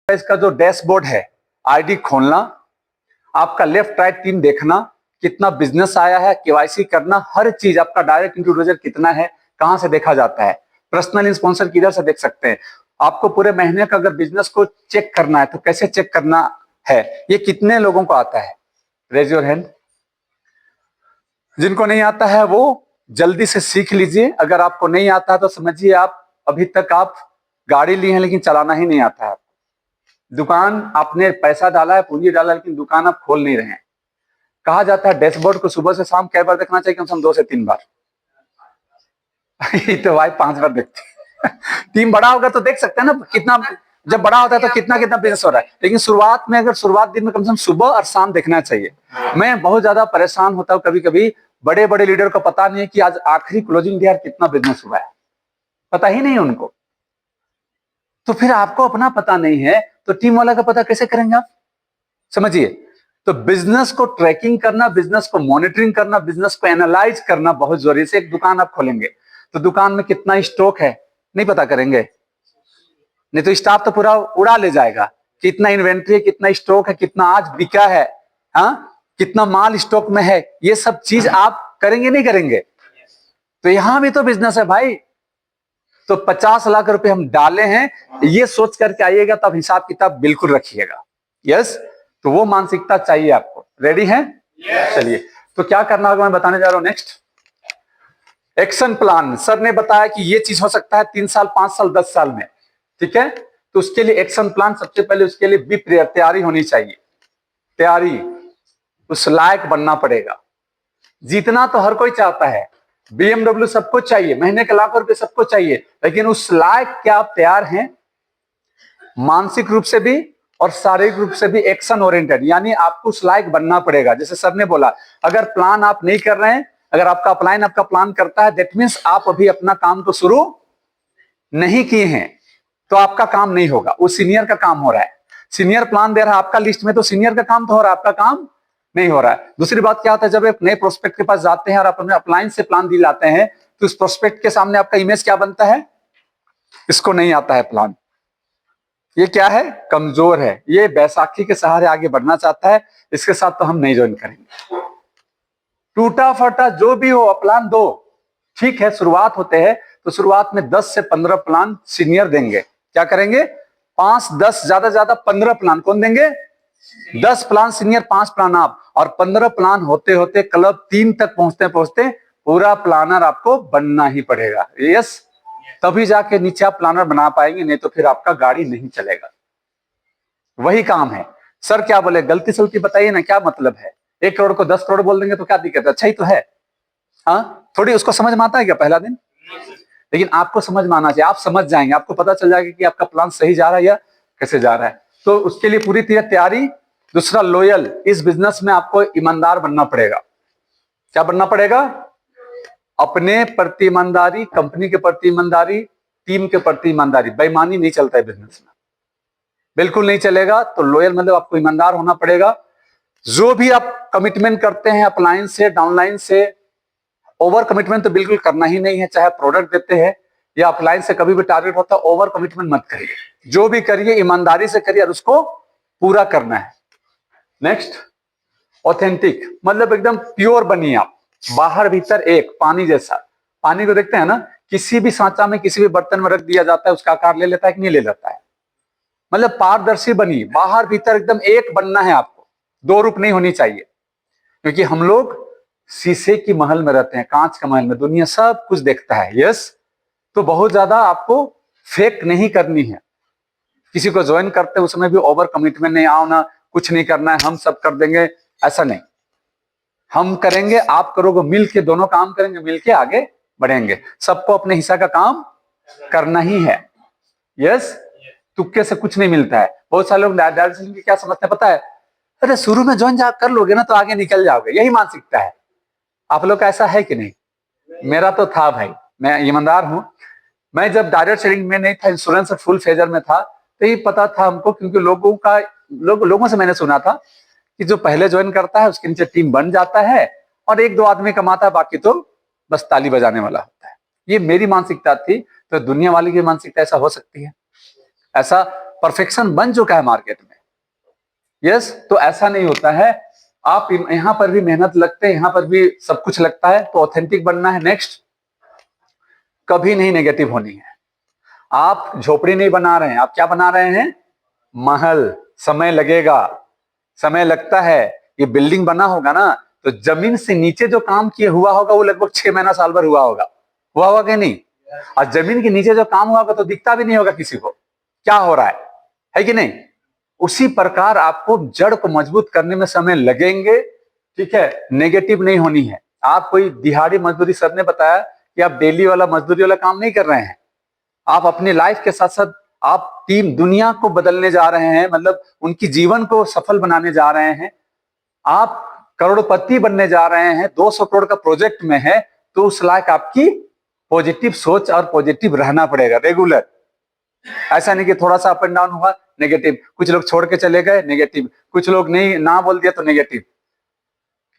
इसका जो डैशबोर्ड है, आईडी खोलना, आपका लेफ्ट राइट टीम देखना, कितना बिजनेस आया है, केवाईसी करना, हर चीज आपका डायरेक्ट इंट्रोड्यूसर कितना है, कहां से देखा जाता है, पर्सनल स्पॉन्सर किधर से देख सकते हैं। आपको पूरे महीने का अगर बिजनेस को चेक करना है तो कैसे चेक करना है, ये कितने लोगों को आता है? Raise your hand. जिनको नहीं आता है वो जल्दी से सीख लीजिए। अगर आपको नहीं आता है तो समझिए आप अभी तक आप गाड़ी ली है लेकिन चलाना ही नहीं आता है। दुकान आपने पैसा डाला है, पूंजी डाला है, लेकिन दुकान आप खोल नहीं रहे हैं। कहा जाता है डैशबोर्ड को सुबह से शाम कै बार देखना चाहिए? कम से कम 2 से 3 बार। तो भाई 5 बार देखते टीम बड़ा होगा तो देख सकते हैं ना कितना, जब बड़ा होता है तो कितना कितना बिजनेस हो रहा है। लेकिन शुरुआत में, अगर शुरुआत दिन में कम से कम सुबह और शाम देखना चाहिए। मैं बहुत ज्यादा परेशान होता हूँ कभी कभी, बड़े बड़े लीडर को पता नहीं है कि आज आखिरी क्लोजिंग डे कितना बिजनेस हुआ है, पता ही नहीं उनको। तो फिर आपको अपना पता नहीं है तो टीम वाला का पता कैसे करेंगे आप? समझिए, तो बिजनेस को ट्रैकिंग करना, बिजनेस को मॉनिटरिंग करना, बिजनेस को एनालाइज करना बहुत जरूरी है। से एक दुकान आप खोलेंगे तो दुकान में कितना स्टॉक है नहीं पता करेंगे, नहीं तो स्टाफ तो पूरा उड़ा ले जाएगा। कितना इन्वेंट्री है, कितना स्टॉक है, कितना आज बिका है, हाँ, कितना माल स्टॉक में है, ये सब चीज आप करेंगे नहीं करेंगे? तो यहां भी तो बिजनेस है भाई। तो 50 लाख रुपए हम डाले हैं, ये सोच करके आइएगा, तब हिसाब किताब बिल्कुल रखिएगा। यस, तो वो मानसिकता चाहिए आपको। रेडी है? चलिए, तो क्या करना होगा मैं बताने जा रहा हूं। Next, action plan. सर ने बताया कि ये चीज हो सकता है 3 साल, 5 साल, 10 साल में, ठीक है? तो उसके लिए एक्शन प्लान, सबसे पहले उसके लिए भी तैयारी होनी चाहिए। तैयारी, उस लायक बनना पड़ेगा। जीतना तो हर कोई चाहता है, BMW सबको चाहिए, महीने के लाखों रुपए सबको चाहिए, लेकिन उस लायक क्या आप तैयार हैं? मानसिक रूप से भी और शारीरिक रूप से भी एक्शन ओरिएंटेड, यानी आपको उस लायक बनना पड़ेगा। जैसे सर ने बोला, अगर प्लान आप नहीं कर रहे हैं, अगर आपका अपलाइन आपका प्लान करता है, दैट मीन्स आप अभी अपना काम को शुरू नहीं किए हैं, तो आपका काम नहीं होगा, वो सीनियर का काम हो रहा है। सीनियर प्लान दे रहा है आपका लिस्ट में, तो सीनियर का काम तो हो रहा है, आपका काम नहीं हो रहा है। दूसरी बात क्या होता है, जब एक नए प्रोस्पेक्ट के पास जाते हैं और आप अपने अपलाइन से प्लान दिलाते हैं, तो उस प्रोस्पेक्ट के सामने आपका इमेज क्या बनता है? इसको नहीं आता है प्लान, ये क्या है? कमजोर है, ये बैसाखी के सहारे आगे बढ़ना चाहता है, इसके साथ तो हम नहीं ज्वाइन करेंगे। टूटा फटा जो भी हो, प्लान दो, ठीक है। शुरुआत होते हैं तो शुरुआत में 10 से 15 प्लान सीनियर देंगे। क्या करेंगे? 5, 10, ज्यादा 15 प्लान कौन देंगे? 10 प्लान सीनियर, 5 प्लान आप, और 15 प्लान होते होते क्लब 3 तक पहुंचते पहुंचते पूरा प्लानर आपको बनना ही पड़ेगा। यस, तभी जाके नीचे आप प्लानर बना पाएंगे, नहीं तो फिर आपका गाड़ी नहीं चलेगा। वही काम है। सर क्या बोले, गलती सलती बताइए ना, क्या मतलब है? 1 करोड़ को 10 करोड़ बोल देंगे तो क्या दिक्कत है? अच्छा ही तो है। हाँ, थोड़ी उसको समझ में आता है क्या पहला दिन? लेकिन आपको समझ में आना चाहिए, आप समझ जाएंगे, आपको पता चल जाएगा कि आपका प्लान सही जा रहा है या कैसे जा रहा है। तो उसके लिए पूरी तरह तैयारी। दूसरा, लॉयल। इस बिजनेस में आपको ईमानदार बनना पड़ेगा। क्या बनना पड़ेगा? अपने प्रति ईमानदारी, कंपनी के प्रति ईमानदारी, टीम के प्रति ईमानदारी। बेईमानी नहीं चलता है बिजनेस में, बिल्कुल नहीं चलेगा। तो लॉयल मतलब आपको ईमानदार होना पड़ेगा। जो भी आप कमिटमेंट करते हैं अपलाइन से, डाउनलाइन से, ओवर कमिटमेंट तो बिल्कुल करना ही नहीं है। चाहे प्रोडक्ट देते हैं या अपलाइन से, कभी भी टारगेट होता है, ओवर कमिटमेंट मत करिए। जो भी करिए ईमानदारी से करिए और उसको पूरा करना है। नेक्स्ट, ऑथेंटिक, मतलब एकदम प्योर बनिए आप, बाहर भीतर एक, पानी जैसा। पानी को देखते हैं ना, किसी भी सांचा में, किसी भी बर्तन में रख दिया जाता है, उसका आकार ले लेता है कि नहीं ले लेता है? मतलब पारदर्शी बनिए, बाहर भीतर एकदम एक बनना है आपको, 2 रूप नहीं होनी चाहिए। क्योंकि हम लोग शीशे की महल में रहते हैं, कांच का महल में, दुनिया सब कुछ देखता है। यस, तो बहुत ज्यादा आपको फेक नहीं करनी है। किसी को ज्वाइन करते हैं उसमें भी ओवर कमिटमेंट नहीं, आओ ना, कुछ नहीं करना है, हम सब कर देंगे, ऐसा नहीं। हम करेंगे, आप करोगे, मिल के दोनों काम करेंगे, मिल के आगे बढ़ेंगे। सबको अपने हिस्सा का काम करना ही है। यस, तुक्के से कुछ नहीं मिलता है। बहुत सारे लोग डायरेक्शन की क्या समझते हैं पता है? अरे शुरू में ज्वाइन कर लोगे ना तो आगे निकल जाओगे, यही मानसिकता है। आप लोग का ऐसा है कि नहीं? मेरा तो था भाई, मैं ईमानदार हूं। मैं जब डायरेक्ट सेलिंग में नहीं था, इंश्योरेंस और फुल फेजर में था, तो ये पता था हमको, क्योंकि लोगों से मैंने सुना था कि जो पहले ज्वाइन करता है उसके नीचे टीम बन जाता है और 1-2 आदमी कमाता है, बाकी तो बस ताली बजाने वाला होता है। ये मेरी मानसिकता थी। तो दुनिया वाली की मानसिकता ऐसा हो सकती है? ऐसा परफेक्शन बन चुका है मार्केट में। यस, तो ऐसा नहीं होता है। आप यहां पर भी मेहनत लगते हैं, यहां पर भी सब कुछ लगता है, तो ऑथेंटिक बनना है। नेक्स्ट, कभी नहीं नेगेटिव होनी है। आप झोपड़ी नहीं बना रहे हैं, आप क्या बना रहे हैं? महल। समय लगेगा, समय लगता है। ये बिल्डिंग बना होगा ना, तो जमीन से नीचे जो काम किया हुआ होगा वो लगभग 6 महीना साल भर हुआ होगा कि नहीं? और जमीन के नीचे जो काम हुआ होगा तो दिखता भी नहीं होगा किसी को क्या हो रहा है कि नहीं? उसी प्रकार आपको जड़ को मजबूत करने में समय लगेंगे, ठीक है? नेगेटिव नहीं होनी है। आप कोई दिहाड़ी मजदूरी, सर ने बताया कि आप डेली वाला मजदूरी वाला काम नहीं कर रहे हैं। आप अपनी लाइफ के साथ साथ आप टीम दुनिया को बदलने जा रहे हैं, मतलब उनकी जीवन को सफल बनाने जा रहे हैं। आप करोड़पति बनने जा रहे हैं, 200 करोड़ का प्रोजेक्ट में है, तो उस लायक आपकी पॉजिटिव सोच और पॉजिटिव रहना पड़ेगा रेगुलर। ऐसा नहीं कि थोड़ा सा अप एंड डाउन हुआ नेगेटिव, कुछ लोग छोड़ के चले गए नेगेटिव, कुछ लोग नहीं ना बोल दिया तो नेगेटिव।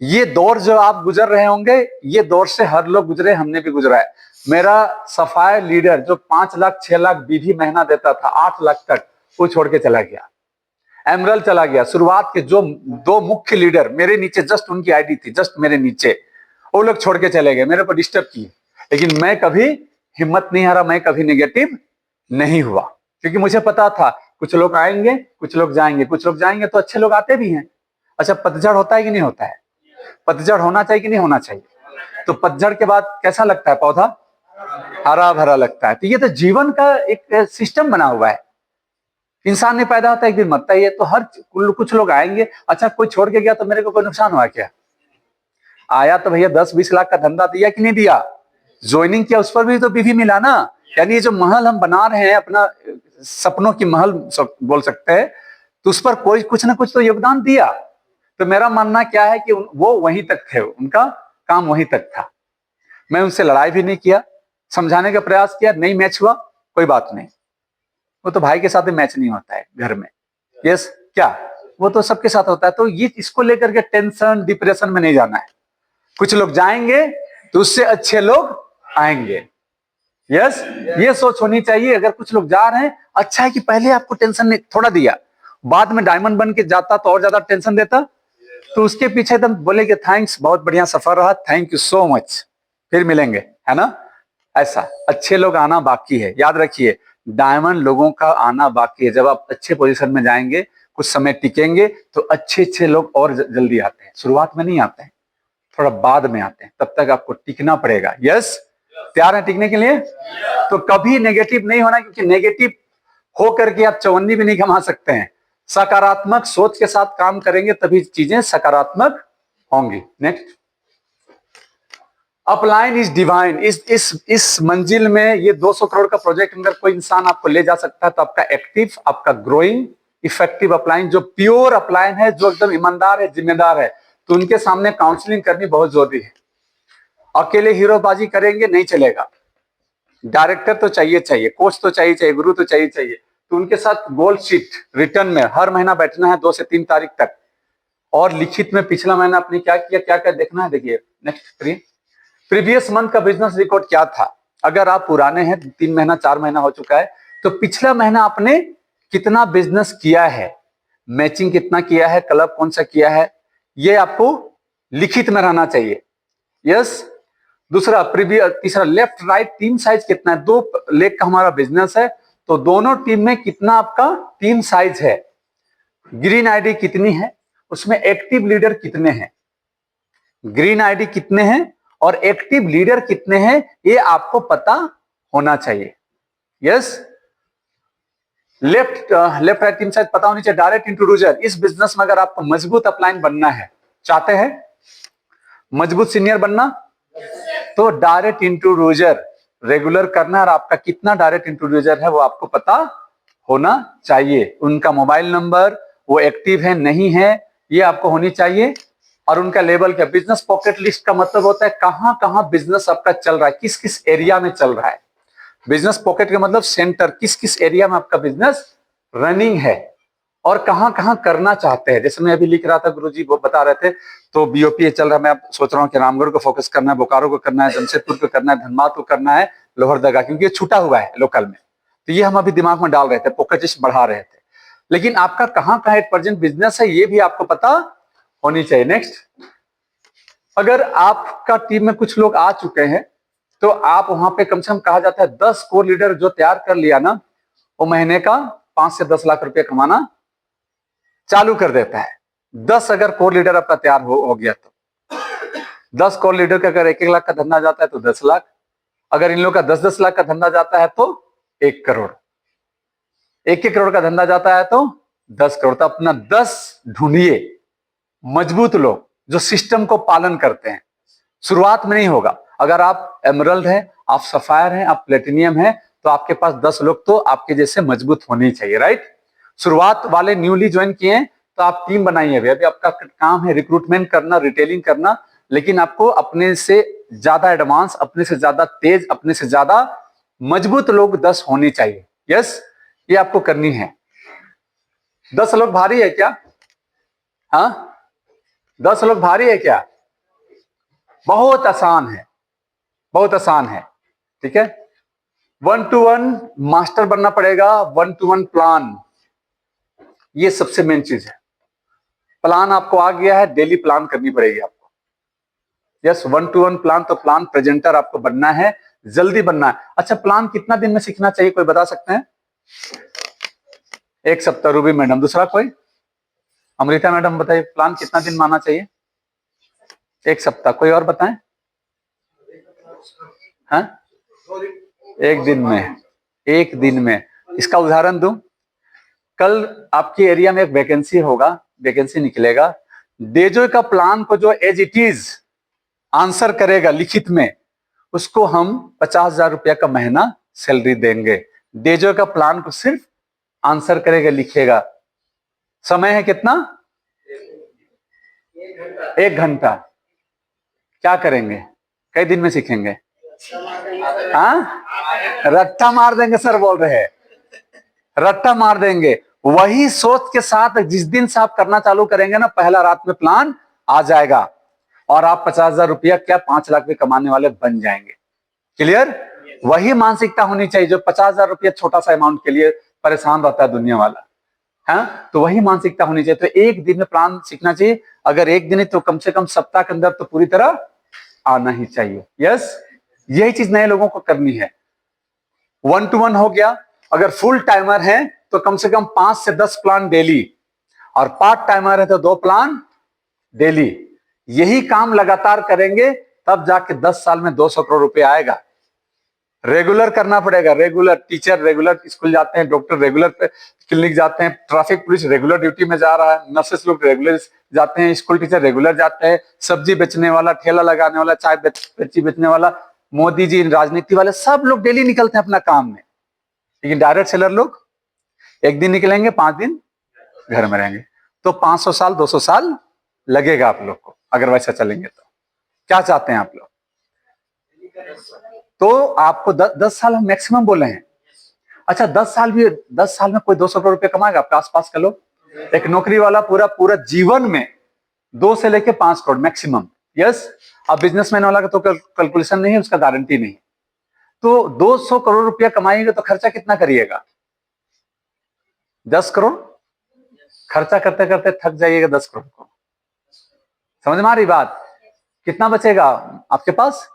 ये दौर जो आप गुजर रहे होंगे, ये दौर से हर लोग गुजरे, हमने भी गुजरा है। मेरा सफाई लीडर जो 5 लाख 6 लाख बीवी महीना देता था 8 लाख तक, वो छोड़ के चला गया, एमरल चला गया। शुरुआत के जो 2 मुख्य लीडर मेरे नीचे, जस्ट उनकी आईडी थी जस्ट मेरे नीचे, वो लोग छोड़ के चले गए, मेरे को डिस्टर्ब किए। लेकिन मैं कभी हिम्मत नहीं हारा, मैं कभी नेगेटिव नहीं हुआ, क्योंकि मुझे पता था कुछ लोग आएंगे कुछ लोग जाएंगे, कुछ लोग जाएंगे तो अच्छे लोग आते भी हैं। अच्छा, पतझड़ होता है कि नहीं होता है? पतझड़ होना चाहिए कि नहीं होना चाहिए? तो पतझड़ के बाद कैसा लगता है पौधा? हरा भरा लगता है। तो ये तो जीवन का एक सिस्टम बना हुआ है। इंसान नहीं पैदा होता एक दिन मरता ही है, तो हर कुछ लोग आएंगे। अच्छा, कोई छोड़ के गया तो मेरे को कोई नुकसान हुआ क्या? आया तो भैया 10-20 लाख का धंधा दिया कि नहीं दिया? ज्वाइनिंग किया, उस पर भी तो बीवी मिला ना। यानी ये जो महल हम बना रहे हैं, अपना सपनों की महल बोल सकते हैं, तो उस पर कोई कुछ ना कुछ तो योगदान दिया। तो मेरा मानना क्या है कि वो वहीं तक थे, उनका काम वहीं तक था। मैं उनसे लड़ाई भी नहीं किया, समझाने का प्रयास किया, नहीं मैच हुआ कोई बात नहीं, वो तो भाई के साथ भी मैच नहीं होता है घर में। यस, क्या वो तो सबके साथ होता है। तो ये इसको लेकर के टेंशन डिप्रेशन में नहीं जाना है। कुछ लोग जाएंगे तो उससे अच्छे लोग आएंगे। यस, ये सोच होनी चाहिए। अगर कुछ लोग जा रहे हैं, अच्छा है कि पहले आपको टेंशन नहीं थोड़ा दिया, बाद में डायमंड बन के जाता तो और ज्यादा टेंशन देता, तो उसके पीछे एकदम बोले कि थैंक्स, बहुत बढ़िया सफर रहा, थैंक यू सो मच, फिर मिलेंगे, है ना? ऐसा अच्छे लोग आना बाकी है। याद रखिए, डायमंड लोगों का आना बाकी है। जब आप अच्छे पोजीशन में जाएंगे, कुछ समय टिकेंगे, तो अच्छे लोग और जल्दी आते हैं। शुरुआत में नहीं आते हैं, थोड़ा बाद में आते हैं। तब तक आपको टिकना पड़ेगा। यस, तैयार है टिकने के लिए? तो कभी नेगेटिव नहीं होना, क्योंकि नेगेटिव होकर के आप चवन्नी भी नहीं कमा सकते हैं। सकारात्मक सोच के साथ काम करेंगे तभी चीजें सकारात्मक होंगी। Next, upline is divine. इस मंजिल में, ये 200 करोड़ का प्रोजेक्ट अगर कोई इंसान आपको ले जा सकता है, तो आपका एक्टिव, आपका ग्रोइंग इफेक्टिव अपलाइन, जो प्योर अपलाइन है, जो एकदम ईमानदार है, जिम्मेदार है, तो उनके सामने काउंसलिंग करनी बहुत जरूरी है। अकेले हीरोबाजी करेंगे नहीं चलेगा, डायरेक्टर तो चाहिए, कोच तो चाहिए, गुरु तो चाहिए। तो उनके साथ गोल शीट रिटर्न में हर महीना बैठना है 2 से 3 तारीख तक, और लिखित में पिछला महीना आपने क्या किया, क्या क्या देखना है। देखिए नेक्स्ट, प्रीवियस मंथ का बिजनेस रिकॉर्ड क्या था। अगर आप पुराने हैं, 3 महीना 4 महीना हो चुका है, तो पिछला महीना आपने कितना बिजनेस किया है, मैचिंग कितना किया है, क्लब कौन सा किया है, ये आपको लिखित में रहना चाहिए। यस, दूसरा तीसरा लेफ्ट राइट टीम साइज कितना है। 2 लेग का हमारा बिजनेस है, तो दोनों टीम में कितना आपका टीम साइज है। ग्रीन आईडी कितनी है, उसमें एक्टिव लीडर कितने हैं, ग्रीन आईडी कितने हैं और एक्टिव लीडर कितने हैं, ये आपको पता होना चाहिए। Yes, left right team size पता होनी चाहिए। डायरेक्ट इंट्रोड्यूसर, इस बिजनेस में अगर आपको मजबूत अपलाइन बनना है, चाहते हैं मजबूत सीनियर बनना, तो डायरेक्ट इंट्रोड्यूसर रेगुलर करना, और आपका कितना डायरेक्ट इंट्रोड्यूसर है वो आपको पता होना चाहिए। उनका मोबाइल नंबर, वो एक्टिव है नहीं है, ये आपको होनी चाहिए। और उनका लेवल क्या। बिजनेस पॉकेट लिस्ट का मतलब होता है कहां कहां बिजनेस आपका चल रहा है, किस किस एरिया में चल रहा है। बिजनेस पॉकेट का मतलब सेंटर, किस किस एरिया में आपका बिजनेस रनिंग है और कहां कहां करना चाहते हैं। जैसे मैं अभी लिख रहा था, गुरुजी वो बता रहे थे, तो बीओपी चल रहा है, मैं अब सोच रहा हूँ कि रामगढ़ को फोकस करना है, बोकारो को करना है, जमशेदपुर को करना है, धनबाद को करना है, लोहरदगा, क्योंकि ये छूटा हुआ है लोकल में। तो ये हम अभी दिमाग में डाल रहे थे, फोकस बढ़ा रहे थे। लेकिन आपका कहाँ कहाँ एट प्रेजेंट बिजनेस है ये भी आपको पता होनी चाहिए। नेक्स्ट, अगर आपका टीम में कुछ लोग आ चुके हैं तो आप वहां पे कम से कम कहा जाता है 10 कोर लीडर जो तैयार कर लिया ना, वो महीने का 5 से 10 लाख रुपए कमाना चालू कर देता है। 10 अगर कोर लीडर आपका तैयार हो गया तो 10 कोर लीडर का अगर 1-1 लाख का धंधा जाता है तो 10 लाख, अगर इन लोग का 10-10 लाख का धंधा जाता है तो 1 करोड़, 1-1 करोड़ का धंधा जाता है तो 10 करोड़। तो अपना 10 ढूंढिए मजबूत लोग जो सिस्टम को पालन करते हैं। शुरुआत में नहीं होगा। अगर आप एमरल्ड हैं, आप सफायर हैं, आप प्लेटिनियम हैं, तो आपके पास 10 लोग तो आपके जैसे मजबूत होने चाहिए, राइट। शुरुआत वाले न्यूली ज्वाइन किए हैं तो आप टीम बनाइए। अभी आपका काम है रिक्रूटमेंट करना, रिटेलिंग करना, लेकिन आपको अपने से ज्यादा एडवांस, अपने से ज्यादा तेज, अपने से ज्यादा मजबूत लोग 10 होने चाहिए। यस, ये आपको करनी है। 10 लोग भारी है क्या? हाँ, 10 लोग भारी है क्या? बहुत आसान है, बहुत आसान है। ठीक है, 1-to-1 मास्टर बनना पड़ेगा, 1-to-1 प्लान, ये सबसे मेन चीज है। प्लान आपको आ गया है, डेली प्लान करनी पड़ेगी आपको। यस, 1-to-1 प्लान, तो प्लान प्रेजेंटर आपको बनना है, जल्दी बनना है। अच्छा, प्लान कितना दिन में सीखना चाहिए, कोई बता सकते हैं? 1 सप्ताह। Ruby madam. दूसरा कोई? अमृता मैडम बताइए, प्लान कितना दिन माना चाहिए? 1 सप्ताह। कोई और बताएं? हाँ, 1 दिन में, 1 दिन में। इसका उदाहरण दूं, कल आपके एरिया में एक वैकेंसी होगा, वैकेंसी निकलेगा। डेजो का प्लान को जो एज इट इज आंसर करेगा लिखित में, उसको हम 50,000 रुपया का महीना सैलरी देंगे। डेजो का प्लान को सिर्फ आंसर करेगा, लिखेगा। समय है कितना? 1 घंटा। क्या करेंगे? कई दिन में सीखेंगे? हाँ, रट्टा मार देंगे सर, बोल रहे हैं, रट्टा मार देंगे। वही सोच के साथ जिस दिन से आप करना चालू करेंगे ना, पहला रात में प्लान आ जाएगा और आप 50,000 रुपया क्या 5 लाख भी कमाने वाले बन जाएंगे। क्लियर? वही मानसिकता होनी चाहिए। जो 50,000 रुपया छोटा सा अमाउंट के लिए परेशान रहता है दुनिया वाला, हाँ, तो वही मानसिकता होनी चाहिए। तो 1 दिन में प्लान सीखना चाहिए। अगर 1 दिन है तो कम से कम सप्ताह के अंदर तो पूरी तरह आना ही चाहिए। यस, यही चीज नए लोगों को करनी है। 1-to-1 हो गया। अगर फुल टाइमर है तो कम से कम 5 से 10 प्लान डेली, और पार्ट टाइमर है तो 2 प्लान डेली। यही काम लगातार करेंगे तब जाके 10 साल में 200 करोड़ रुपए आएगा। रेगुलर करना पड़ेगा। रेगुलर टीचर रेगुलर स्कूल जाते हैं, डॉक्टर रेगुलर क्लिनिक जाते हैं, ट्रैफिक पुलिस रेगुलर ड्यूटी में जा रहा है, नर्सेस लोग रेगुलर जाते हैं, स्कूल टीचर रेगुलर जाते हैं, सब्जी बेचने वाला, ठेला लगाने वाला, चाय बेचने वाला, मोदी जी, राजनीति वाले, सब लोग डेली निकलते हैं अपना काम में। लेकिन डायरेक्ट सेलर लोग 1 दिन निकलेंगे, 5 दिन घर में रहेंगे। तो 500 साल 200 साल लगेगा आप लोग को अगर वैसा चलेंगे तो। क्या चाहते हैं आप लोग? तो आपको 10 साल हम मैक्सिमम बोले हैं। अच्छा, 10 साल में कोई 200 करोड़ रुपए कमाएगा आपके आसपास का लोग? एक नौकरी वाला पूरा जीवन में 2 से लेके 5 करोड़ मैक्सिमम। यस, अब बिजनेसमैन वाला का तो कैलकुलेशन नहीं है, उसका गारंटी नहीं। तो 200 करोड़ रुपया कमाएंगे तो खर्चा कितना करिएगा? 10 करोड़ खर्चा करते करते थक जाइएगा 10 करोड़ को। समझ में आ रही बात? कितना बचेगा आपके पास?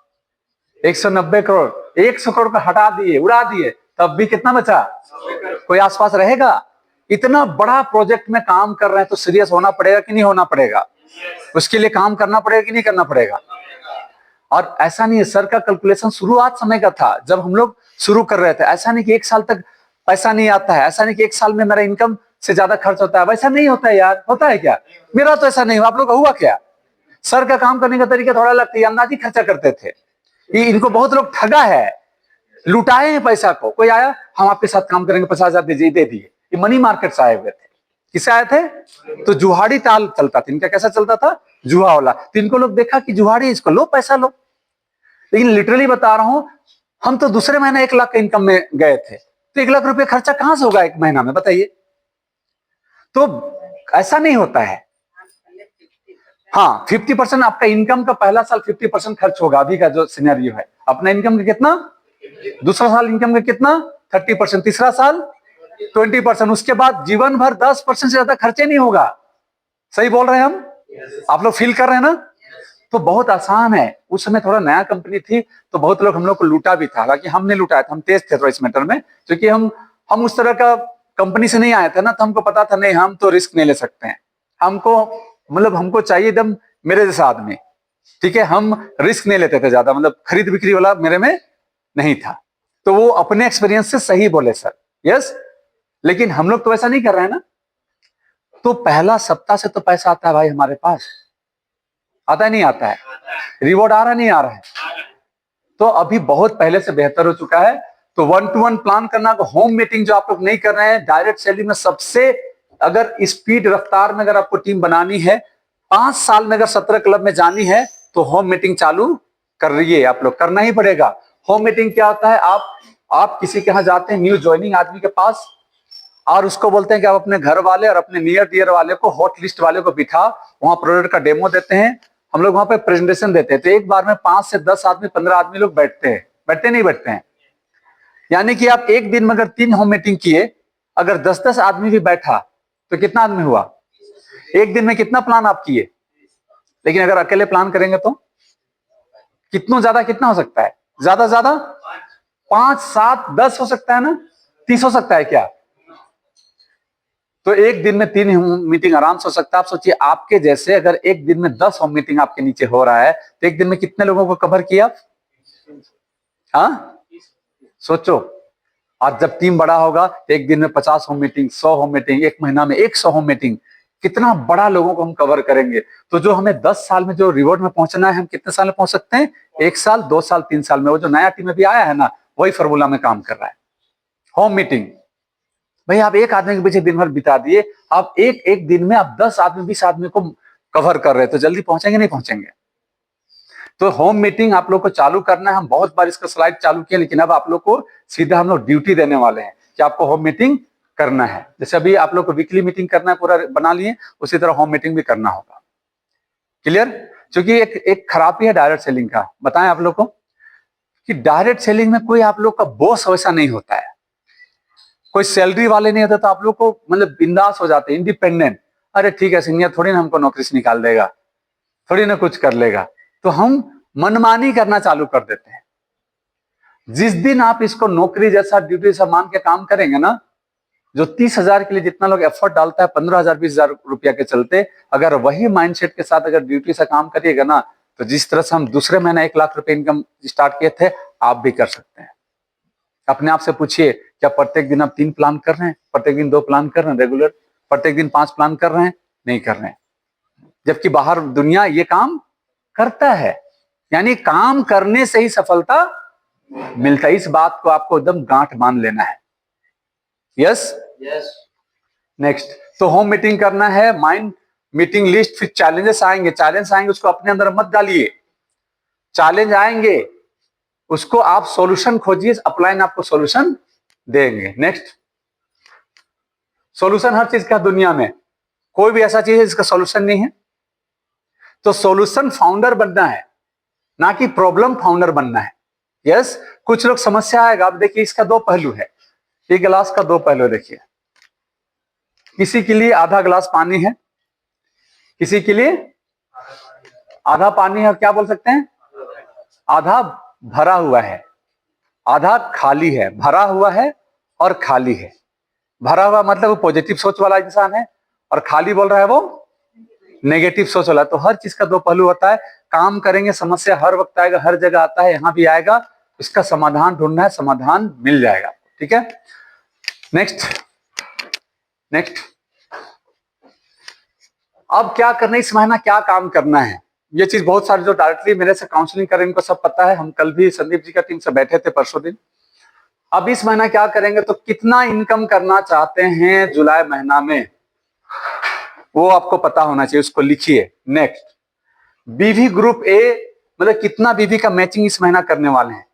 190 करोड़। 100 करोड़ का हटा दिए, उड़ा दिए, तब भी कितना बचा? कोई आसपास रहेगा? इतना बड़ा प्रोजेक्ट में काम कर रहे हैं तो सीरियस होना पड़ेगा कि नहीं होना पड़ेगा? उसके लिए काम करना पड़ेगा कि नहीं करना पड़ेगा? और ऐसा नहीं है, सर का कैलकुलेशन शुरुआत समय का था जब हम लोग शुरू कर रहे थे। ऐसा नहीं कि 1 साल तक पैसा नहीं आता है, ऐसा नहीं कि 1 साल में मेरा इनकम से ज्यादा खर्च होता है, वैसा नहीं होता है यार। होता है क्या? मेरा तो ऐसा नहीं हुआ, आप लोग का हुआ क्या? सर का काम करने का तरीका थोड़ा लगता है, अंदाजी खर्चा करते थे। इनको बहुत लोग ठगा है, लुटाए हैं पैसा को। कोई आया, हम आपके साथ काम करेंगे, 50,000 दीजिए, दे दिए। ये मनी मार्केट से आए हुए थे। किससे आए थे? तो जुहाड़ी ताल चलता था इनका। कैसा चलता था? जुहा वाला। तो इनको लोग देखा कि जुहाड़ी, इसको लो पैसा लो। लेकिन लिटरली बता रहा हूं, हम तो दूसरे महीने 1 लाख के इनकम में गए थे, तो 1 लाख रुपए खर्चा कहां से होगा 1 महीना में, बताइए? तो ऐसा नहीं होता है। हाँ, 50% आपका इनकम का पहला साल 50% खर्च होगा। अभी का जो सिनेरियो है, अपना इनकम का कितना, दूसरा साल इनकम का कितना, 30%, तीसरा साल 20%, उसके बाद जीवन भर 10% से ज्यादा खर्चे नहीं होगा। सही बोल रहे हैं हम? आप लोग फील कर रहे हैं ना? तो बहुत आसान है। उस समय थोड़ा नया कंपनी थी तो बहुत लोग हम लोग को लूटा भी था, हालांकि हमने लूटाया था, हम तेज थे थोड़ा इस मैटर में, क्योंकि हम उस तरह का कंपनी से नहीं आए थे ना, तो हमको पता था नहीं हम तो रिस्क नहीं ले सकते हैं, हमको मतलब हमको चाहिए एकदम मेरे जैसा आदमी, ठीक है। हम रिस्क नहीं लेते थे ज्यादा, मतलब खरीद बिक्री वाला मेरे में नहीं था। तो वो अपने एक्सपीरियंस से सही बोले सर, यस। लेकिन हम लोग तो ऐसा नहीं कर रहे हैं ना। तो पहला सप्ताह से तो पैसा आता है भाई हमारे पास, आता है नहीं आता है? रिवॉर्ड आ रहा नहीं आ रहा है? तो अभी बहुत पहले से बेहतर हो चुका है। तो 1-to-1 प्लान करना, होम मीटिंग जो आप लोग नहीं कर रहे हैं, डायरेक्ट सेलिंग में सबसे अगर स्पीड रफ्तार में अगर आपको टीम बनानी है, 5 साल में अगर 17 क्लब में जानी है, तो होम मीटिंग चालू कर रही है, आप लोग करना ही पड़ेगा। होम मीटिंग क्या होता है? आप किसी के यहां जाते हैं न्यू ज्वाइनिंग आदमी के पास, और उसको बोलते हैं कि आप अपने घर वाले और अपने नियर डियर वाले को, हॉट लिस्ट वाले को बिठा, वहां प्रोडक्ट का डेमो देते हैं, हम लोग वहां पे प्रेजेंटेशन देते हैं। तो एक बार में 5 से 10 आदमी, 15 आदमी लोग बैठते हैं, बैठते नहीं बैठते हैं? यानी कि आप एक दिन में अगर 3 होम मीटिंग किए, अगर 10-10 आदमी भी बैठा तो कितना आदमी हुआ? एक दिन में कितना प्लान आप किए? लेकिन अगर अकेले प्लान करेंगे तो कितना ज्यादा कितना हो सकता है? ज्यादा ज्यादा 5, 7, 10 हो सकता है ना, 30 हो सकता है क्या? तो एक दिन में 3 मीटिंग आराम से हो सकता है। आप सोचिए, आपके जैसे अगर एक दिन में 10 होम मीटिंग आपके नीचे हो रहा है, तो एक दिन में कितने लोगों को कवर किया? हाँ, सोचो। आज जब टीम बड़ा होगा तो एक दिन में 50 होम मीटिंग, 100 होम मीटिंग, एक महीना में 100 होम मीटिंग, कितना बड़ा लोगों को हम कवर करेंगे। तो जो हमें 10 साल में जो रिवॉर्ड में पहुंचना है, हम कितने साल में पहुंच सकते हैं? 1 साल, 2 साल, 3 साल में। वो जो नया टीम अभी आया है ना, वही फॉर्मूला में काम कर रहा है। होम मीटिंग भाई, आप एक आदमी के पीछे दिन भर बिता दिए, आप एक दिन में आप 10 आदमी, 20 आदमी को कवर कर रहे हैं, तो जल्दी पहुंचेंगे नहीं पहुंचेंगे? तो होम मीटिंग आप लोग को चालू करना है। हम बहुत बार इसका स्लाइड चालू किया, लेकिन अब आप लोग को सीधा हम लोग ड्यूटी देने वाले हैं कि आपको होम मीटिंग करना है। जैसे अभी आप लोग को वीकली मीटिंग करना है, पूरा बना लिए, उसी तरह होम मीटिंग भी करना होगा। क्लियर? क्योंकि एक खराबी है डायरेक्ट सेलिंग का, बताएं आप लोग को, कि डायरेक्ट सेलिंग में कोई आप लोग का बॉस वैसा नहीं होता है, कोई सैलरी वाले नहीं होता, तो आप लोग को मतलब बिंदास हो जाते हैं, इंडिपेंडेंट। अरे ठीक है, सीनियर थोड़ी ना हमको नौकरी से निकाल देगा, थोड़ी ना कुछ कर लेगा, तो हम मनमानी करना चालू कर देते हैं। जिस दिन आप इसको नौकरी जैसा, ड्यूटी जैसा मान के काम करेंगे ना, जो 30,000 के लिए जितना लोग एफर्ट डालता है 15,000, 20,000 रुपया के चलते, अगर वही माइंडसेट के साथ अगर ड्यूटी से काम करिएगा ना, तो जिस तरह से हम दूसरे महीने 1 लाख रुपए इनकम स्टार्ट किए थे, आप भी कर सकते हैं। अपने आप से पूछिए, क्या प्रत्येक दिन आप 3 प्लान कर रहे हैं? प्रत्येक दिन 2 प्लान कर रहे हैं रेगुलर? प्रत्येक दिन 5 प्लान कर रहे हैं? नहीं कर रहे हैं। जबकि बाहर दुनिया ये काम करता है। यानी काम करने से ही सफलता मिलता है। इस बात को आपको एकदम गांठ बांध लेना है। यस? नेक्स्ट, तो होम मीटिंग करना है, माइंड मीटिंग लिस्ट, फिर चैलेंजेस आएंगे, उसको अपने अंदर मत डालिए। चैलेंज आएंगे, उसको आप सॉल्यूशन खोजिए, अपलाइन आपको सॉल्यूशन देंगे। नेक्स्ट, सॉल्यूशन हर चीज का दुनिया में, कोई भी ऐसा चीज है जिसका सॉल्यूशन नहीं है। तो सॉल्यूशन फाउंडर बनना है, ना कि प्रॉब्लम फाउंडर बनना है। यस, कुछ लोग समस्या आएगा, आप देखिए इसका 2 पहलू है, एक गिलास का 2 पहलू देखिए। किसी के लिए आधा गिलास पानी है, किसी के लिए आधा पानी है, और क्या बोल सकते हैं, आधा भरा हुआ है, आधा खाली है। भरा हुआ है और खाली है। भरा हुआ मतलब वो पॉजिटिव सोच वाला इंसान है, और खाली बोल रहा है वो नेगेटिव सोच वाला। तो हर चीज का 2 पहलू होता है। काम करेंगे, समस्या हर वक्त आएगा, हर जगह आता है, यहां भी आएगा, इसका समाधान ढूंढना है, समाधान मिल जाएगा। ठीक है? नेक्स्ट, अब क्या करना है, इस महीना क्या काम करना है, ये चीज बहुत सारे जो डायरेक्टली मेरे से काउंसलिंग करें इनको सब पता है। हम कल भी संदीप जी का टीम से बैठे थे परसों दिन। अब इस महीना क्या करेंगे, तो कितना इनकम करना चाहते हैं जुलाई महीना में, वो आपको पता होना चाहिए, उसको लिखिए। नेक्स्ट, बीवी ग्रुप ए, मतलब कितना बीवी का मैचिंग इस महीना करने वाले हैं।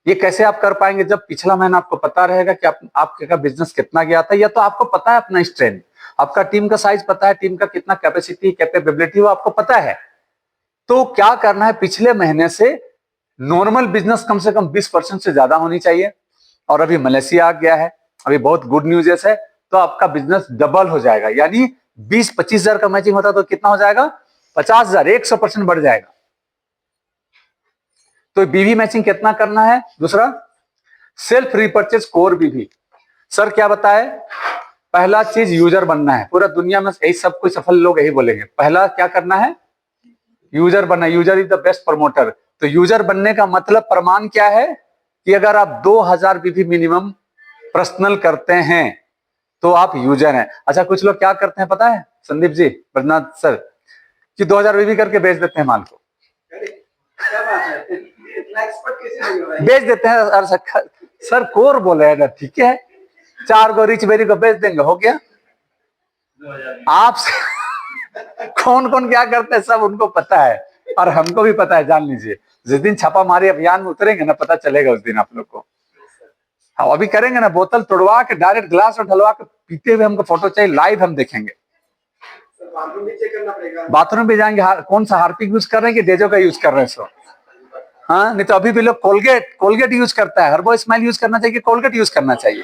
ये कैसे आप कर पाएंगे, जब पिछला महीना आपको पता रहेगा कि आपका बिजनेस कितना गया था, या तो आपको पता है अपना स्ट्रेंथ, आपका टीम का साइज पता है, टीम का कितना कैपेसिटी, कैपेबिलिटी, वो आपको पता है। तो क्या करना है, पिछले महीने से नॉर्मल बिजनेस कम से कम 20% से ज्यादा होनी चाहिए, और अभी मलेशिया आ गया है, अभी बहुत गुड न्यूज है, तो आपका बिजनेस डबल हो जाएगा। यानी 20-25 हजार का मैचिंग होता तो कितना हो जाएगा, 50 हजार, 100% बढ़ जाएगा। तो बीवी मैचिंग कितना करना है? दूसरा, सेल्फ रिपर्चेज कोर बीवी। सर क्या बताए? पहला चीज यूजर बनना है। पूरा दुनिया में यही सब कोई सफल लोग यही बोलेंगे, पहला क्या करना है? यूजर बनना। User is the best promoter. तो यूजर बनने का मतलब प्रमाण क्या है कि अगर आप 2000 बीवी मिनिमम पर्सनल करते हैं तो आप यूजर हैं। अच्छा, कुछ लोग क्या करते हैं पता है संदीप जी, ब्रजनाथ सर, कि 2000 बीवी करके बेच देते हैं माल को, बेच देते हैं। सर कोर बोले ना, ठीक है, 4 गो रिच बेरी को बेच देंगे, हो गया। आप कौन कौन क्या करते हैं सब उनको पता है, और हमको भी पता है, जान लीजिए। जिस दिन छापामारी अभियान में उतरेंगे ना, पता चलेगा उस दिन आप लोग को। हाँ, अभी करेंगे ना, बोतल तोड़वा के डायरेक्ट ग्लास में ढलवा के पीते हुए हमको फोटो चाहिए, लाइव हम देखेंगे। बाथरूम भी चेक करना पड़ेगा। बाथरूम भी जाएंगे, कौन सा हार्पिक यूज कर रहे हैं कि डेजो का यूज कर रहे हैं सो? हाँ, नहीं तो अभी भी लोग कोलगेट यूज करता है। हर्बल स्माइल यूज करना चाहिए, कोलगेट यूज करना चाहिए?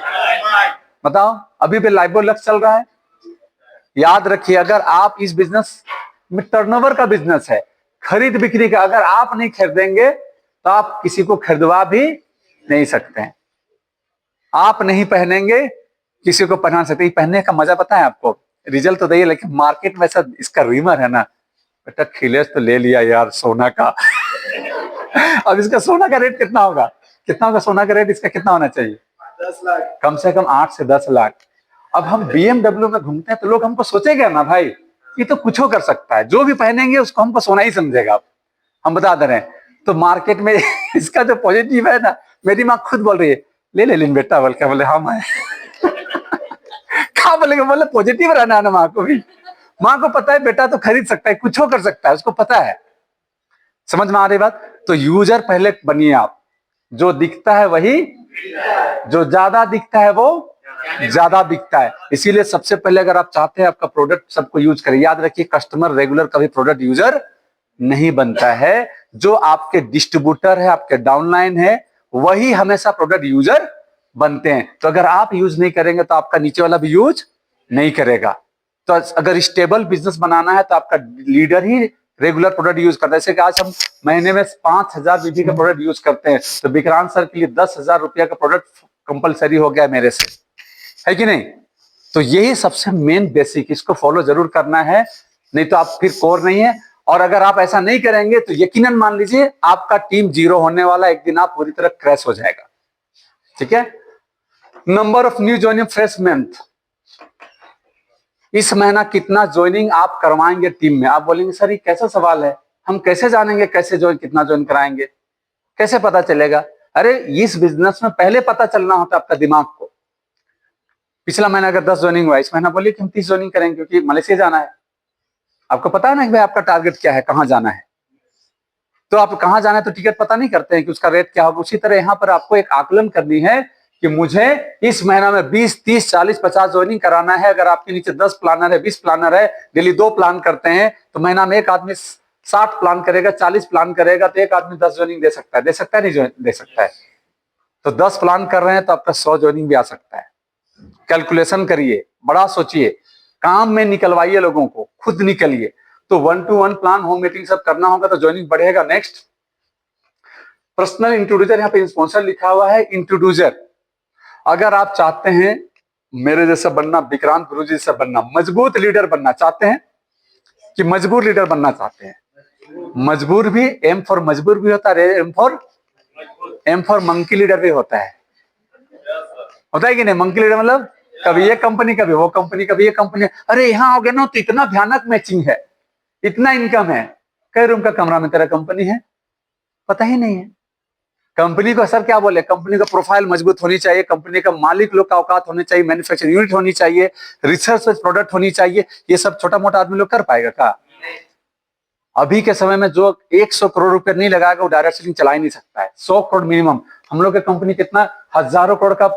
बताओ, अभी भी लाइबो लक्स चल रहा है। याद रखिए, अगर आप इस बिजनेस में, टर्नओवर का बिजनेस है, खरीद बिक्री का, अगर आप नहीं खरीदेंगे तो आप किसी को खरीदवा भी नहीं सकते हैं। आप नहीं पहनेंगे, किसी को पहना सकते। पहनने का मजा पता है आपको? रिजल्ट तो दिए, लेकिन मार्केट में ऐसा इसका रीमर है ना, बेटा खिलेश तो ले लिया यार सोना का। अब इसका सोना का रेट कितना होगा? कितना होगा सोना का रेट? इसका कितना होना चाहिए? 10 लाख, कम से कम 8 से 10 लाख। अब हम BMW में घूमते हैं तो लोग हमको सोचेगा ना, भाई ये तो कुछ हो कर सकता है, जो भी पहनेंगे उसको हमको सोना ही समझेगा। हम बता दे रहे हैं। तो मार्केट में इसका जो पॉजिटिव है ना, मेरी माँ खुद बोल रही है, ले ले बेटा, बोल के। बोले हाँ माँ। क्या बोलेंगे? बोले पॉजिटिव रहना है ना माँ को भी। माँ को पता है बेटा तो खरीद सकता है, कुछ हो कर सकता है, उसको पता है। समझ में आ रही बात? तो यूजर पहले बनिए आप। जो दिखता है वही, जो ज्यादा दिखता है वो ज्यादा बिकता है। इसीलिए सबसे पहले अगर आप चाहते हैं आपका प्रोडक्ट सबको यूज करें, याद रखिए कस्टमर रेगुलर कभी प्रोडक्ट यूजर नहीं बनता है। जो आपके डिस्ट्रीब्यूटर है, आपके डाउनलाइन है, वही हमेशा प्रोडक्ट यूजर बनते हैं। तो अगर आप यूज नहीं करेंगे तो आपका नीचे वाला भी यूज नहीं करेगा। तो अगर स्टेबल बिजनेस बनाना है तो आपका लीडर ही रेगुलर प्रोडक्ट यूज करता है। जैसे कि आज हम महीने में 5000 बीबी का प्रोडक्ट यूज करते हैं, तो विक्रांत सर के लिए 10,000 रुपया का प्रोडक्ट कंपलसरी हो गया मेरे से, है कि नहीं? तो यही सबसे मेन बेसिक, इसको फॉलो जरूर करना है, नहीं तो आप फिर कोर नहीं है। और अगर आप ऐसा नहीं करेंगे तो यकीनन मान लीजिए आपका टीम जीरो होने वाला, एक दिन आप पूरी तरह क्रैश हो जाएगा। ठीक है? Number of new joining fresh month, इस महीना कितना ज्वाइनिंग आप करवाएंगे टीम में? आप बोलेंगे सर ये कैसा सवाल है, हम कैसे जानेंगे कैसे ज्वाइन, कितना ज्वाइन कराएंगे, कैसे पता चलेगा? अरे इस बिजनेस में पहले पता चलना होता है आपका दिमाग को। पिछला महीना अगर 10 ज्वाइनिंग हुआ, इस महीना बोलिए कि हम 30 ज्वाइनिंग करेंगे, क्योंकि मलेशिया जाना है। आपको पता है ना कि भाई आपका टारगेट क्या है, कहां जाना है। तो आप कहां जाना है तो टिकट पता नहीं करते हैं कि उसका रेट क्या होगा। उसी तरह यहां पर आपको एक आकलन करनी है कि मुझे इस महीना में 20, 30, 40, 50 ज्वाइनिंग कराना है। अगर आपके नीचे 10 प्लानर है, 20 प्लानर है, डेली 2 प्लान करते हैं, तो महीना में एक आदमी 60 प्लान करेगा, 40 प्लान करेगा, तो एक आदमी 10 ज्वाइनिंग दे सकता है। दे सकता है नहीं दे सकता है? तो 10 प्लान कर रहे हैं तो आपका 100 ज्वाइनिंग भी आ सकता है। कैलकुलेशन करिए, बड़ा सोचिए, काम में निकलवाइए लोगों को, खुद निकलिए। तो 1-to-1 प्लान, होम मीटिंग सब करना होगा तो ज्वाइनिंग बढ़ेगा। नेक्स्ट, पर्सनल इंट्रोड्यूसर, यहाँ पे स्पॉन्सर लिखा हुआ है इंट्रोड्यूसर। अगर आप चाहते हैं मेरे जैसा बनना, विक्रांत गुरु जी जैसा बनना, मजबूत लीडर बनना चाहते हैं कि मजबूर लीडर बनना चाहते हैं? मजबूर भी, एम फॉर मजबूर भी होता है, एम फॉर मंकी लीडर भी होता है कि नहीं? मंकी लीडर मतलब कभी ये कंपनी, कभी वो कंपनी, कभी ये कंपनी। अरे यहाँ हो गया ना तो इतना भयानक मैचिंग है, इतना इनकम है, कई रूम का कमरा में तेरा कंपनी है, पता ही नहीं है। कंपनी को सर क्या बोले, कंपनी का प्रोफाइल मजबूत होनी चाहिए, कंपनी का मालिक लोग का औकात होनी चाहिए, मैन्युफैक्चरिंग यूनिट होनी चाहिए, रिसर्च प्रोडक्ट होनी चाहिए। ये सब छोटा मोटा आदमी लोग कर पाएगा क्या? अभी के समय में जो 100 करोड़ रुपए नहीं लगाएगा वो डायरेक्ट सेलिंग चला ही नहीं सकता है। 100 करोड़ मिनिमम। हम लोग की कंपनी कितना हजारों करोड़ का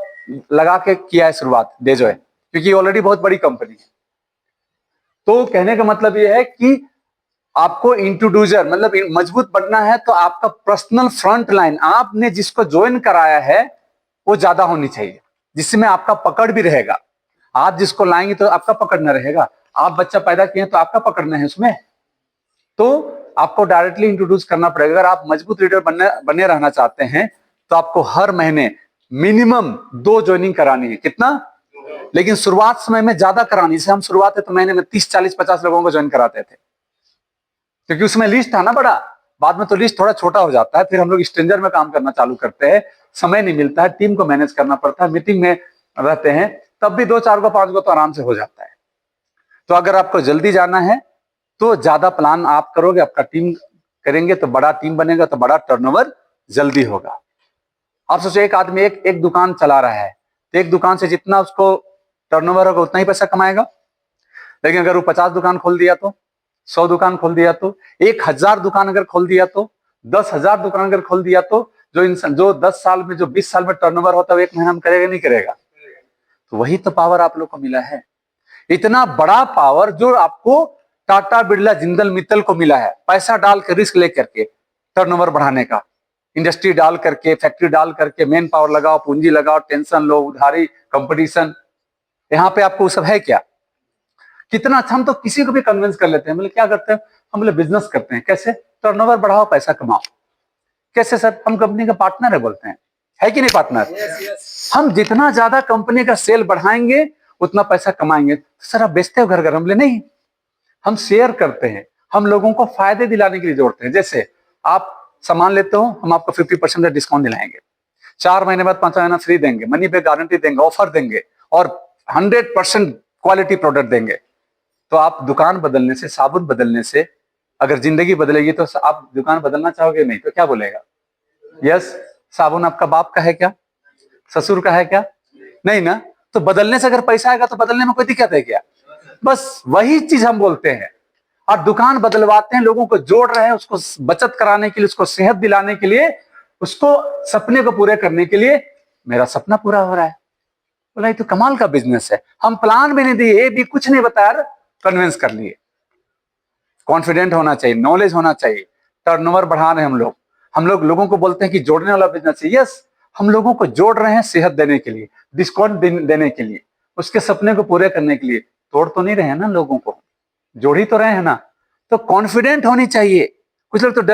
लगा के किया है शुरुआत, डेजो है, क्योंकि ऑलरेडी बहुत बड़ी कंपनी है। तो कहने का मतलब ये है कि आपको इंट्रोड्यूसर मतलब मजबूत बनना है, तो आपका पर्सनल फ्रंट लाइन, आपने जिसको ज्वाइन कराया है वो ज्यादा होनी चाहिए, जिसमें आपका पकड़ भी रहेगा। आप जिसको लाएंगे तो आपका पकड़ना रहेगा, आप बच्चा पैदा किए तो आपका पकड़ना है उसमें, तो आपको डायरेक्टली इंट्रोड्यूस करना पड़ेगा। अगर आप मजबूत लीडर बने रहना चाहते हैं तो आपको हर महीने मिनिमम 2 ज्वाइनिंग करानी है। कितना? लेकिन शुरुआत समय में ज्यादा करानी। जैसे हम शुरुआत है तो महीने में 30, 40, 50 लोगों को ज्वाइन कराते थे, क्योंकि उसमें लिस्ट था ना बड़ा। बाद में तो लिस्ट थोड़ा छोटा हो जाता है, फिर हम लोग स्ट्रेंजर में काम करना चालू करते हैं, समय नहीं मिलता है, टीम को मैनेज करना पड़ता है, मीटिंग में रहते हैं, तब भी 2, 4 को 5 को तो आराम से हो जाता है। तो अगर आपको जल्दी जाना है तो ज्यादा प्लान आप करोगे, आपका टीम करेंगे तो बड़ा टीम बनेगा, तो बड़ा टर्नओवर जल्दी होगा। आप सोचो एक आदमी एक दुकान चला रहा है, तो एक दुकान से जितना उसको टर्नओवर होगा उतना ही पैसा कमाएगा। लेकिन अगर वो 50 दुकान खोल दिया तो, 100 दुकान खोल दिया तो, 1000 दुकान अगर खोल दिया तो, 10,000 दुकान अगर खोल दिया तो, जो इंसान जो 10 साल में, जो 20 साल में टर्नओवर होता है वो 1 महीना में करेगा नहीं करेगा? तो वही तो पावर आप लोग को मिला है, इतना बड़ा पावर जो आपको टाटा, बिरला, जिंदल, मित्तल को मिला है। पैसा डाल के, रिस्क लेकर के टर्नओवर बढ़ाने का, इंडस्ट्री डाल करके, फैक्ट्री डाल करके, मैन पावर लगाओ, पूंजी लगाओ, टेंशन लो, उधारी, कंपटीशन, यहाँ पे आपको सब है क्या? कितना अच्छा। हम तो किसी को भी कन्विंस कर लेते हैं, बोले क्या करते हैं? हम बोले बिजनेस करते हैं। कैसे? टर्नओवर बढ़ाओ, पैसा कमाओ। कैसे सर? हम कंपनी का पार्टनर है, बोलते हैं, है कि नहीं पार्टनर? हम जितना ज्यादा कंपनी का सेल बढ़ाएंगे उतना पैसा कमाएंगे। सर आप बेचते हो घर घर? हम बोले नहीं, हम शेयर करते हैं, हम लोगों को फायदे दिलाने के लिए जोड़ते हैं। जैसे आप सामान लेते हो, हम आपको 50% का डिस्काउंट दिलाएंगे, 4 महीने बाद 5 महीना फ्री देंगे, मनी बैक गारंटी देंगे, ऑफर देंगे, और 100% क्वालिटी प्रोडक्ट देंगे। तो आप दुकान बदलने से, साबुन बदलने से अगर जिंदगी बदलेगी तो आप दुकान बदलना चाहोगे? नहीं तो क्या बोलेगा? यस। साबुन आपका बाप का है क्या? ससुर का है क्या? नहीं ना। तो बदलने से अगर पैसा आएगा तो बदलने में कोई दिक्कत है क्या? बस वही चीज हम बोलते हैं। और दुकान बदलवाते हैं, लोगों को जोड़ रहे हैं, उसको बचत कराने के लिए, उसको सेहत दिलाने के लिए, उसको सपने को पूरे करने के लिए। मेरा सपना पूरा हो रहा है। बोला ये तो कमाल का बिजनेस है। हम प्लान भी नहीं दिए, ये भी कुछ नहीं बताया, कन्विंस कर लिए। कॉन्फिडेंट होना चाहिए, नॉलेज होना चाहिए। टर्नओवर बढ़ा रहे हैं हम लोग लोगों को बोलते हैं कि जोड़ने वाला बिजनेस है। यस, हम लोगों को जोड़ रहे हैं सेहत देने के लिए, डिस्काउंट देने के लिए, उसके सपने को पूरे करने के लिए। तोड़ तो नहीं रहे हैं ना लोगों को, जोड़ ही तो रहे हैं ना। तो कॉन्फिडेंट होनी चाहिए। कुछ लोग तो डर